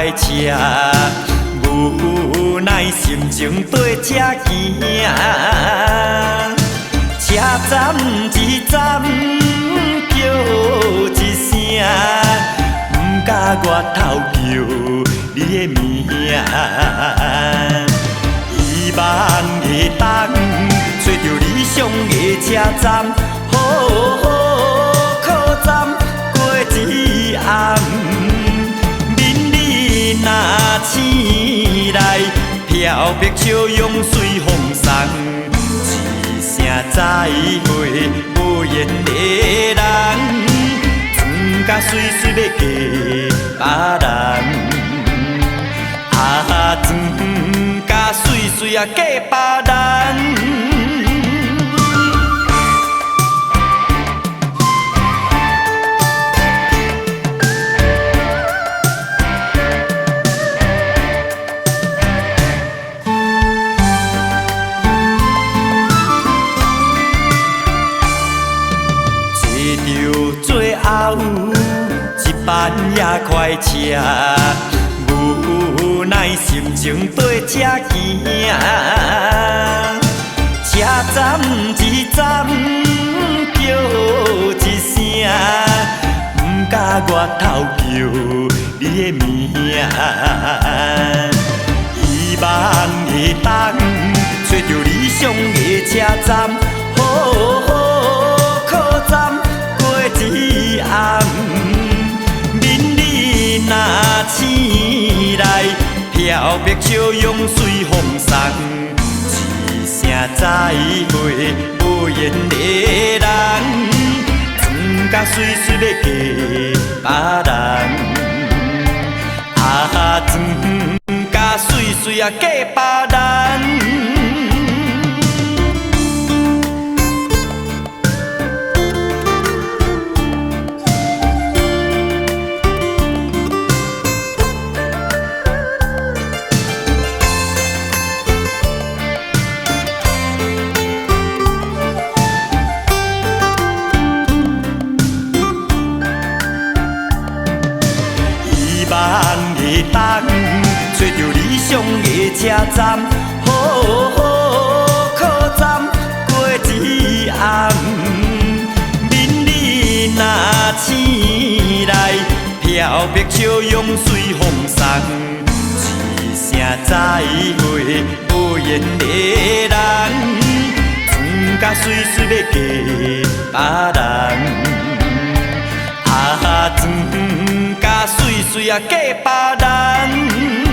快车，无奈心情跟车行。车站一站叫一声，不甲我头叫你的名。希望会当找到理想的车站，好好靠站过一暗。明日若醒来，漂泊笑容随风送。一声再会，无言的人，船甲水水要嫁别人。啊，船甲水水啊嫁别人。最后一班夜快车，无奈心情跟车行。车站一站叫一声，不甲我头叫你的名。希望会当找到理想的车站，好好靠站。一暗，明日若醒来，漂泊笑容随风送。一声再会，无言的人，船甲水水要嫁别人。啊，船甲水水啊嫁别人。希望会当找到理想的车站，好好靠站过一暗。明日若醒来，漂泊笑容随风送。一声再会，无言的人，船甲水水要嫁别人。啊，船甲水水啊嫁别人。